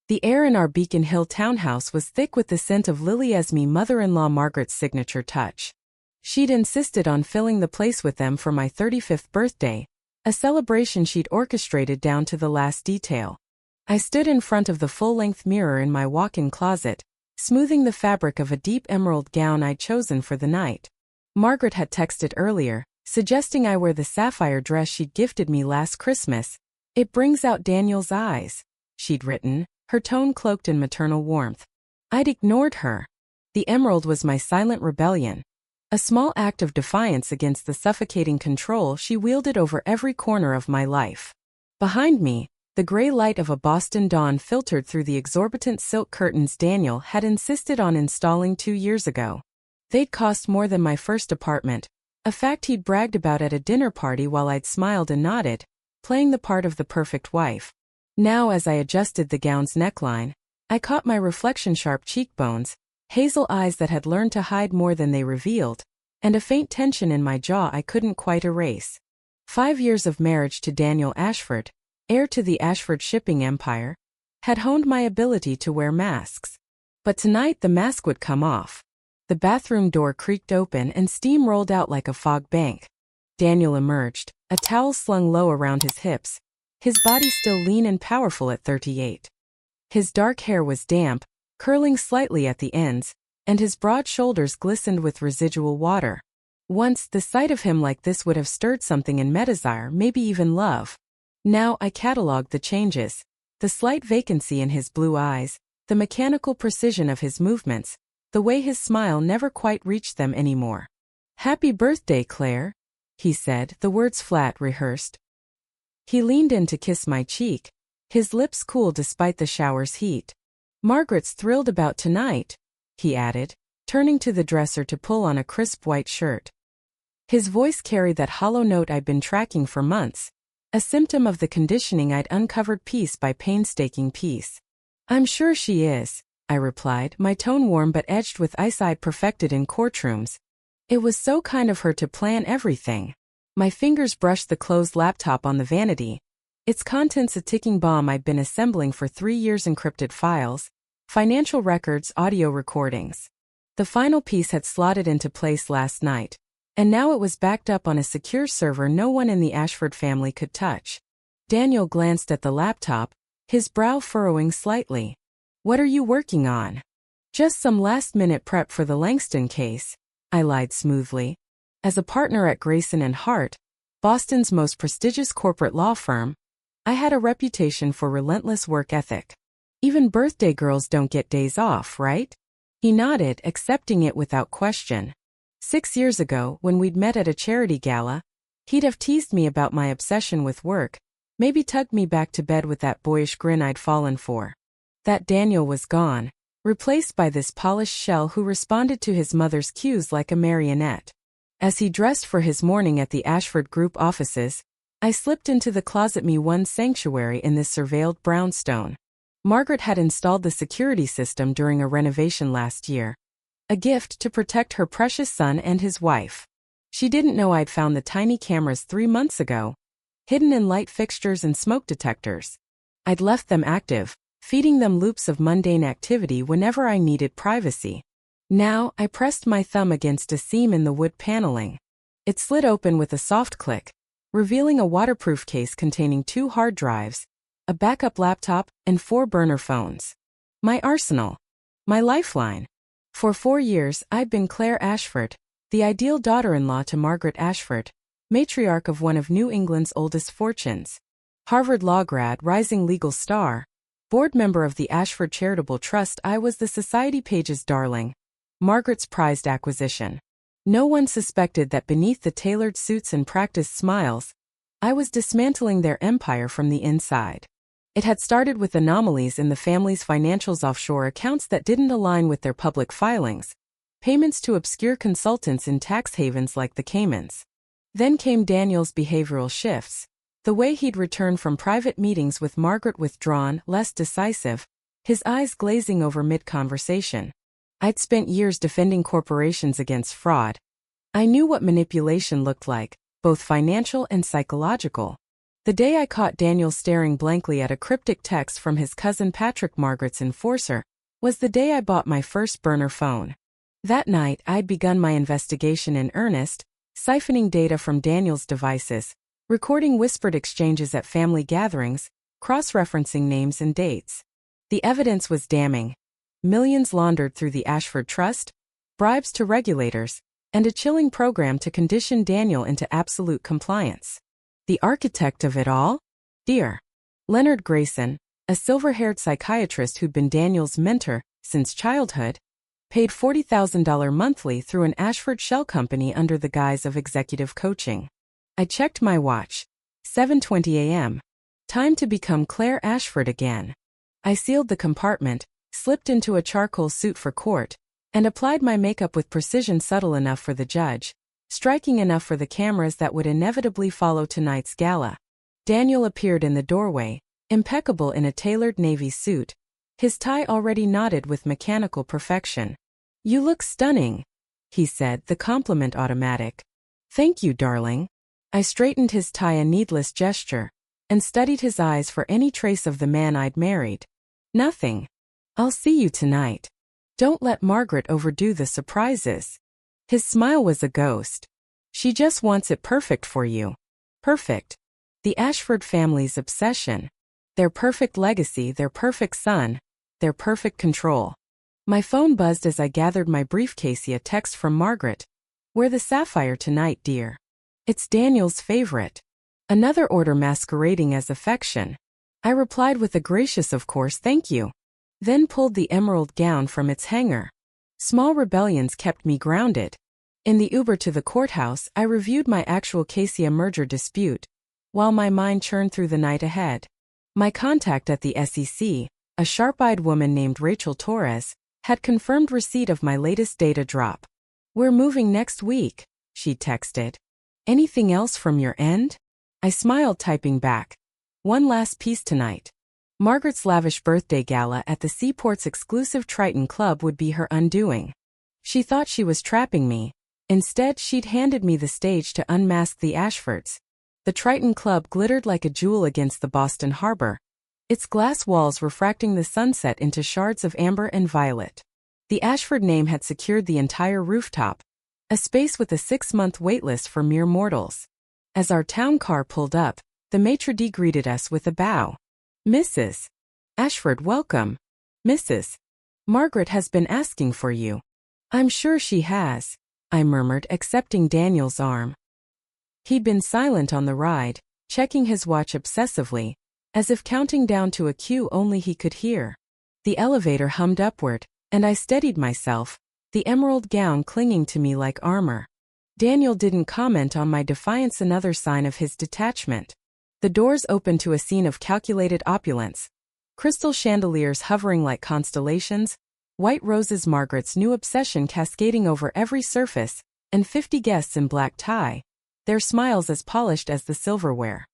The air in our Beacon Hill townhouse was thick with the scent of Lily Esme, mother-in-law Margaret's signature touch. She'd insisted on filling the place with them for my 35th birthday, a celebration she'd orchestrated down to the last detail. I stood in front of the full-length mirror in my walk-in closet, smoothing the fabric of a deep emerald gown I'd chosen for the night. Margaret had texted earlier, suggesting I wear the sapphire dress she'd gifted me last Christmas. "It brings out Daniel's eyes," she'd written, her tone cloaked in maternal warmth. I'd ignored her. The emerald was my silent rebellion, a small act of defiance against the suffocating control she wielded over every corner of my life. Behind me, the gray light of a Boston dawn filtered through the exorbitant silk curtains Daniel had insisted on installing 2 years ago. They'd cost more than my first apartment, a fact he'd bragged about at a dinner party while I'd smiled and nodded, playing the part of the perfect wife. Now, as I adjusted the gown's neckline, I caught my reflection-sharp cheekbones, hazel eyes that had learned to hide more than they revealed, and a faint tension in my jaw I couldn't quite erase. 5 years of marriage to Daniel Ashford, heir to the Ashford shipping empire, had honed my ability to wear masks. But tonight the mask would come off. The bathroom door creaked open and steam rolled out like a fog bank. Daniel emerged, a towel slung low around his hips, his body still lean and powerful at 38. His dark hair was damp, curling slightly at the ends, and his broad shoulders glistened with residual water. Once, the sight of him like this would have stirred something in me, desire, maybe even love. Now I catalogued the changes: the slight vacancy in his blue eyes, the mechanical precision of his movements, the way his smile never quite reached them anymore. "Happy birthday, Claire," he said, the words flat, rehearsed. He leaned in to kiss my cheek, his lips cool despite the shower's heat. "Margaret's thrilled about tonight," he added, turning to the dresser to pull on a crisp white shirt. His voice carried that hollow note I'd been tracking for months, a symptom of the conditioning I'd uncovered piece by painstaking piece. "I'm sure she is," I replied, my tone warm but edged with ice I'd perfected in courtrooms. It was so kind of her to plan everything. My fingers brushed the closed laptop on the vanity, its contents a ticking bomb I'd been assembling for 3 years: encrypted files, financial records, audio recordings. The final piece had slotted into place last night, and now it was backed up on a secure server no one in the Ashford family could touch. Daniel glanced at the laptop, his brow furrowing slightly. "What are you working on?" "Just some last-minute prep for the Langston case," I lied smoothly. As a partner at Grayson and Hart, Boston's most prestigious corporate law firm, I had a reputation for relentless work ethic. "Even birthday girls don't get days off, right?" He nodded, accepting it without question. 6 years ago, when we'd met at a charity gala, he'd have teased me about my obsession with work, maybe tugged me back to bed with that boyish grin I'd fallen for. That Daniel was gone, replaced by this polished shell who responded to his mother's cues like a marionette. As he dressed for his morning at the Ashford Group offices, I slipped into the closet, me one sanctuary in this surveilled brownstone. Margaret had installed the security system during a renovation last year, a gift to protect her precious son and his wife. She didn't know I'd found the tiny cameras 3 months ago, hidden in light fixtures and smoke detectors. I'd left them active, feeding them loops of mundane activity whenever I needed privacy. Now, I pressed my thumb against a seam in the wood paneling. It slid open with a soft click, revealing a waterproof case containing 2 hard drives, a backup laptop, and 4 burner phones. My arsenal. My lifeline. For 4 years, I'd been Claire Ashford, the ideal daughter-in-law to Margaret Ashford, matriarch of one of New England's oldest fortunes. Harvard law grad, rising legal star, board member of the Ashford Charitable Trust, I was the society page's darling, Margaret's prized acquisition. No one suspected that beneath the tailored suits and practiced smiles, I was dismantling their empire from the inside. It had started with anomalies in the family's financials, offshore accounts that didn't align with their public filings, payments to obscure consultants in tax havens like the Caymans. Then came Daniel's behavioral shifts, the way he'd return from private meetings with Margaret withdrawn, less decisive, his eyes glazing over mid-conversation. I'd spent years defending corporations against fraud. I knew what manipulation looked like, both financial and psychological. The day I caught Daniel staring blankly at a cryptic text from his cousin Patrick, Margaret's enforcer, was the day I bought my first burner phone. That night, I'd begun my investigation in earnest, siphoning data from Daniel's devices, recording whispered exchanges at family gatherings, cross-referencing names and dates. The evidence was damning. Millions laundered through the Ashford Trust, bribes to regulators, and a chilling program to condition Daniel into absolute compliance. The architect of it all? Dear Leonard Grayson, a silver-haired psychiatrist who'd been Daniel's mentor since childhood, paid $40,000 monthly through an Ashford shell company under the guise of executive coaching. I checked my watch. 7:20 a.m. Time to become Claire Ashford again. I sealed the compartment, slipped into a charcoal suit for court, and applied my makeup with precision subtle enough for the judge, striking enough for the cameras that would inevitably follow tonight's gala. Daniel appeared in the doorway, impeccable in a tailored navy suit, his tie already knotted with mechanical perfection. "You look stunning," he said, the compliment automatic. "Thank you, darling." I straightened his tie, a needless gesture, and studied his eyes for any trace of the man I'd married. "Nothing. I'll see you tonight. Don't let Margaret overdo the surprises." His smile was a ghost. "She just wants it perfect for you." Perfect. The Ashford family's obsession. Their perfect legacy, their perfect son, their perfect control. My phone buzzed as I gathered my briefcase. A text from Margaret. "Wear the sapphire tonight, dear. It's Daniel's favorite." Another order masquerading as affection. I replied with a gracious "of course, thank you," then pulled the emerald gown from its hanger. Small rebellions kept me grounded. In the Uber to the courthouse, I reviewed my actual Casey merger dispute, while my mind churned through the night ahead. My contact at the SEC, a sharp-eyed woman named Rachel Torres, had confirmed receipt of my latest data drop. "We're moving next week," she texted. "Anything else from your end?" I smiled, typing back. "One last piece tonight." Margaret's lavish birthday gala at the Seaport's exclusive Triton Club would be her undoing. She thought she was trapping me. Instead, she'd handed me the stage to unmask the Ashfords. The Triton Club glittered like a jewel against the Boston harbor, its glass walls refracting the sunset into shards of amber and violet. The Ashford name had secured the entire rooftop, a space with a 6-month waitlist for mere mortals. As our town car pulled up, the maitre d' greeted us with a bow. "Mrs. Ashford, welcome. Mrs. Margaret has been asking for you." "I'm sure she has," I murmured, accepting Daniel's arm. He'd been silent on the ride, checking his watch obsessively, as if counting down to a cue only he could hear. The elevator hummed upward, and I steadied myself, the emerald gown clinging to me like armor. Daniel didn't comment on my defiance, another sign of his detachment. The doors opened to a scene of calculated opulence. Crystal chandeliers hovering like constellations, white roses, Margaret's new obsession cascading over every surface, and 50 guests in black tie, their smiles as polished as the silverware.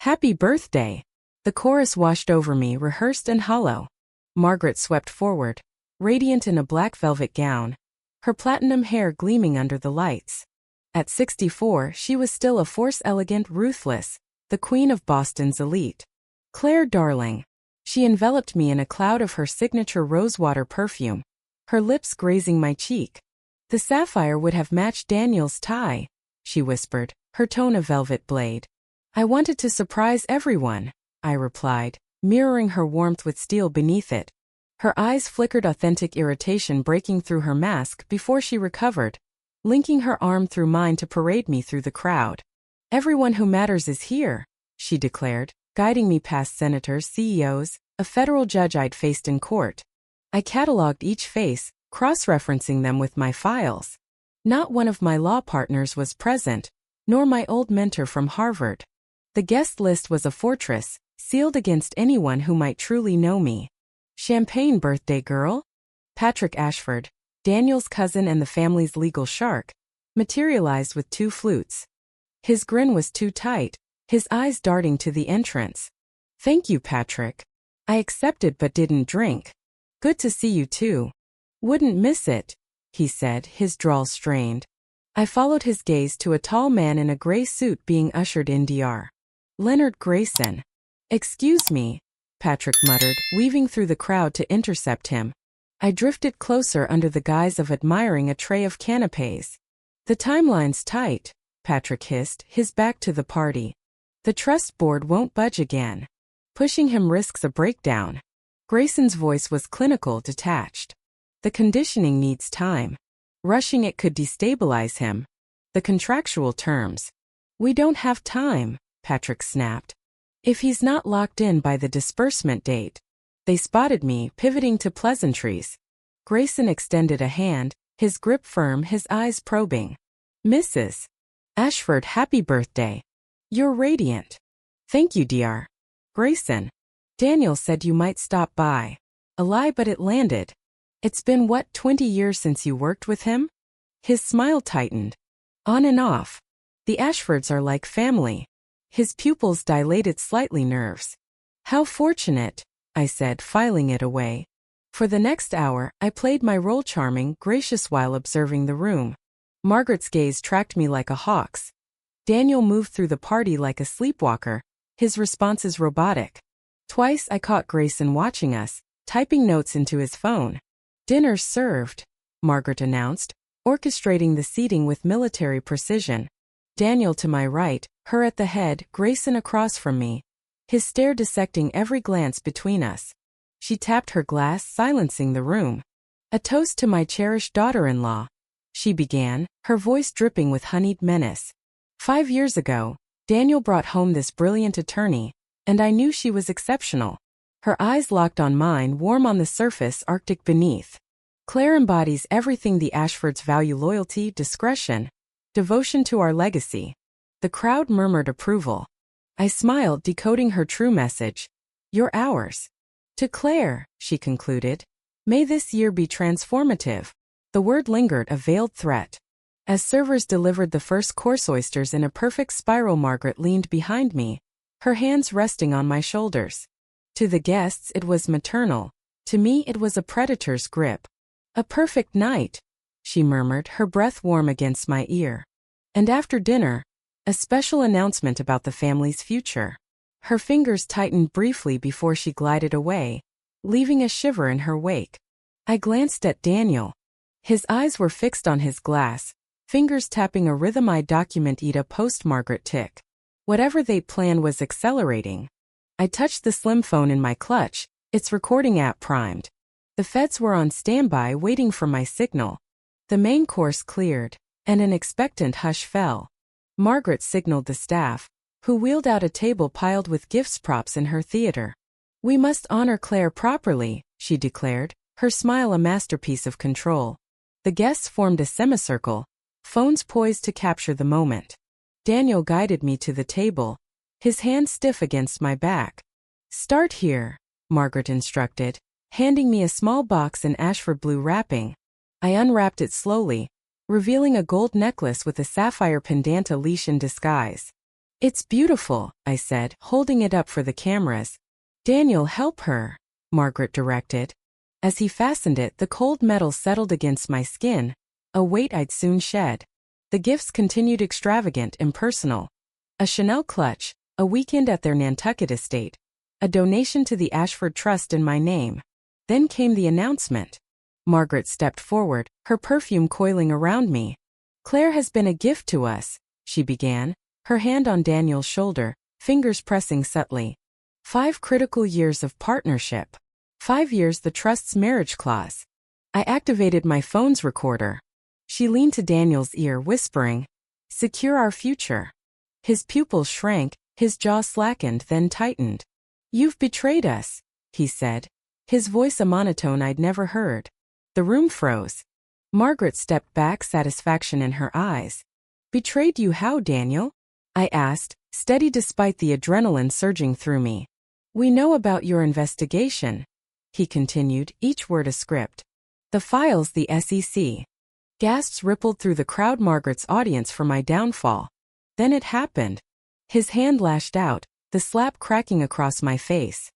"Happy birthday!" The chorus washed over me, rehearsed and hollow. Margaret swept forward, radiant in a black velvet gown, her platinum hair gleaming under the lights. At 64, she was still a force, elegant, ruthless, the queen of Boston's elite. "Claire, darling." She enveloped me in a cloud of her signature rosewater perfume, her lips grazing my cheek. "The sapphire would have matched Daniel's tie," she whispered, her tone a velvet blade. "I wanted to surprise everyone," I replied, mirroring her warmth with steel beneath it. Her eyes flickered, authentic irritation breaking through her mask before she recovered, linking her arm through mine to parade me through the crowd. "Everyone who matters is here," she declared, guiding me past senators, CEOs, a federal judge I'd faced in court. I cataloged each face, cross-referencing them with my files. Not one of my law partners was present, nor my old mentor from Harvard. The guest list was a fortress, sealed against anyone who might truly know me. "Champagne, birthday girl?" Patrick Ashford, Daniel's cousin and the family's legal shark, materialized with 2 flutes. His grin was too tight, his eyes darting to the entrance. "Thank you, Patrick." I accepted but didn't drink. "Good to see you too. Wouldn't miss it," he said, his drawl strained. I followed his gaze to a tall man in a gray suit being ushered in. Dr. Leonard Grayson. Excuse me, Patrick muttered, weaving through the crowd to intercept him. I drifted closer under the guise of admiring a tray of canapés. The timeline's tight, Patrick hissed, his back to the party. The trust board won't budge again. Pushing him risks a breakdown. Grayson's voice was clinical, detached. The conditioning needs time. Rushing it could destabilize him. The contractual terms. We don't have time, Patrick snapped. If he's not locked in by the disbursement date. They spotted me, pivoting to pleasantries. Grayson extended a hand, his grip firm, his eyes probing. Mrs. Ashford, happy birthday. You're radiant. Thank you, Dr. Grayson. Daniel said you might stop by. A lie, but it landed. It's been 20 years since you worked with him? His smile tightened. On and off. The Ashfords are like family. His pupils dilated slightly, nerves. How fortunate, I said, filing it away. For the next hour, I played my role, charming, gracious, while observing the room. Margaret's gaze tracked me like a hawk's. Daniel moved through the party like a sleepwalker, his responses robotic. Twice I caught Grayson watching us, typing notes into his phone. Dinner's served, Margaret announced, orchestrating the seating with military precision. Daniel to my right, her at the head, Grayson across from me. His stare dissecting every glance between us. She tapped her glass, silencing the room. A toast to my cherished daughter-in-law, she began, her voice dripping with honeyed menace. 5 years ago, Daniel brought home this brilliant attorney, and I knew she was exceptional. Her eyes locked on mine, warm on the surface, Arctic beneath. Claire embodies everything the Ashfords value: loyalty, discretion, devotion to our legacy. The crowd murmured approval. I smiled, decoding her true message. You're ours. To Claire, she concluded. May this year be transformative. The word lingered, a veiled threat. As servers delivered the first course, oysters in a perfect spiral, Margaret leaned behind me, her hands resting on my shoulders. To the guests it was maternal. To me it was a predator's grip. A perfect night, she murmured, her breath warm against my ear. And after dinner, a special announcement about the family's future. Her fingers tightened briefly before she glided away, leaving a shiver in her wake. I glanced at Daniel. His eyes were fixed on his glass, fingers tapping a rhythm I'd document Ida post Margaret tick. Whatever they planned was accelerating. I touched the slim phone in my clutch, its recording app primed. The feds were on standby, waiting for my signal. The main course cleared, and an expectant hush fell. Margaret signaled the staff, who wheeled out a table piled with gifts, props in her theater. We must honor Claire properly, she declared, her smile a masterpiece of control. The guests formed a semicircle, phones poised to capture the moment. Daniel guided me to the table, his hand stiff against my back. Start here, Margaret instructed, handing me a small box in Ashford blue wrapping. I unwrapped it slowly, revealing a gold necklace with a sapphire pendant, a leash in disguise. It's beautiful, I said, holding it up for the cameras. Daniel, help her, Margaret directed. As he fastened it, the cold metal settled against my skin, a weight I'd soon shed. The gifts continued, extravagant, impersonal. A Chanel clutch, a weekend at their Nantucket estate, a donation to the Ashford Trust in my name. Then came the announcement. Margaret stepped forward, her perfume coiling around me. Claire has been a gift to us, she began, her hand on Daniel's shoulder, fingers pressing subtly. 5 critical years of partnership. 5 years, the trust's marriage clause. I activated my phone's recorder. She leaned to Daniel's ear, whispering, "Secure our future." His pupils shrank, his jaw slackened, then tightened. "You've betrayed us," he said, his voice a monotone I'd never heard. The room froze. Margaret stepped back, satisfaction in her eyes. "Betrayed you how, Daniel?" I asked, steady despite the adrenaline surging through me. "We know about your investigation," he continued, each word a script. "The files, the SEC." Gasps rippled through the crowd, Margaret's audience for my downfall. Then it happened. His hand lashed out, the slap cracking across my face.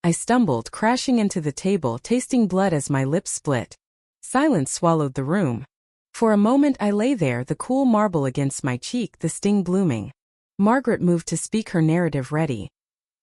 I stumbled, crashing into the table, tasting blood as my lips split. Silence swallowed the room. For a moment I lay there, the cool marble against my cheek, the sting blooming. Margaret moved to speak, her narrative ready.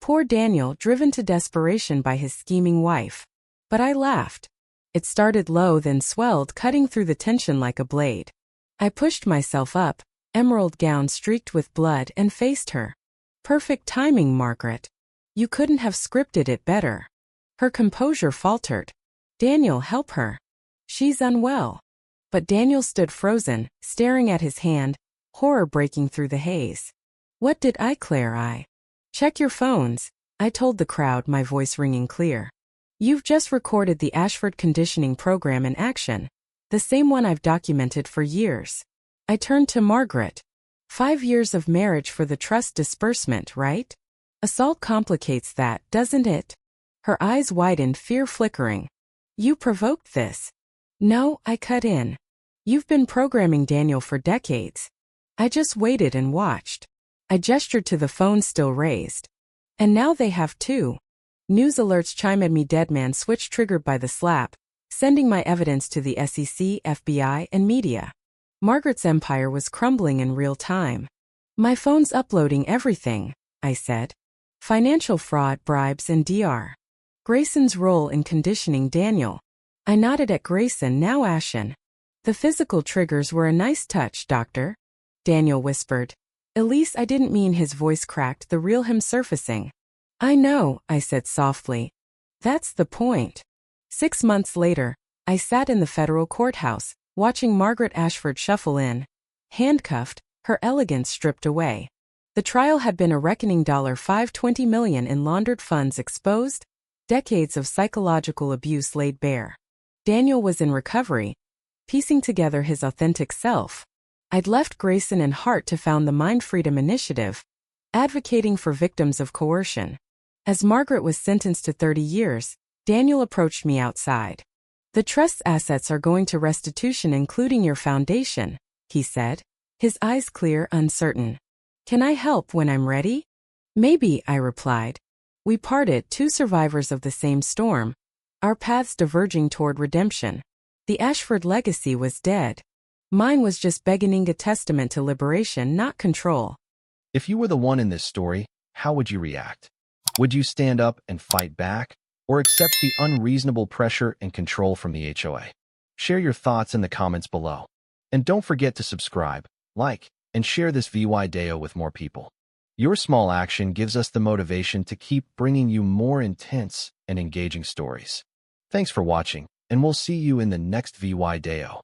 Poor Daniel, driven to desperation by his scheming wife. But I laughed. It started low, then swelled, cutting through the tension like a blade. I pushed myself up, emerald gown streaked with blood, and faced her. Perfect timing, Margaret. You couldn't have scripted it better. Her composure faltered. Daniel, help her. She's unwell. But Daniel stood frozen, staring at his hand, horror breaking through the haze. What did I, Claire? Check your phones, I told the crowd, my voice ringing clear. You've just recorded the Ashford conditioning program in action. The same one I've documented for years. I turned to Margaret. 5 years of marriage for the trust disbursement, right? Assault complicates that, doesn't it? Her eyes widened, fear flickering. You provoked this. No, I cut in. You've been programming Daniel for decades. I just waited and watched. I gestured to the phone still raised. And now they have two. News alerts chime at me, dead man switch triggered by the slap, sending my evidence to the SEC, FBI, and media. Margaret's empire was crumbling in real time. My phone's uploading everything, I said. Financial fraud, bribes, and Dr. Grayson's role in conditioning Daniel. I nodded at Grayson, now ashen. The physical triggers were a nice touch, Doctor. Daniel whispered. Elise, I didn't mean. His voice cracked, the real him surfacing. I know, I said softly. That's the point. 6 months later, I sat in the federal courthouse, watching Margaret Ashford shuffle in. Handcuffed, her elegance stripped away. The trial had been a reckoning. $520 million in laundered funds exposed, decades of psychological abuse laid bare. Daniel was in recovery, piecing together his authentic self. I'd left Grayson and Hart to found the Mind Freedom Initiative, advocating for victims of coercion. As Margaret was sentenced to 30 years, Daniel approached me outside. The trust's assets are going to restitution, including your foundation, he said, his eyes clear, uncertain. Can I help when I'm ready? Maybe, I replied. We parted, two survivors of the same storm, our paths diverging toward redemption. The Ashford legacy was dead. Mine was just beginning, a testament to liberation, not control. If you were the one in this story, how would you react? Would you stand up and fight back, or accept the unreasonable pressure and control from the HOA? Share your thoughts in the comments below. And don't forget to subscribe, like, and share this video with more people. Your small action gives us the motivation to keep bringing you more intense and engaging stories. Thanks for watching, and we'll see you in the next video.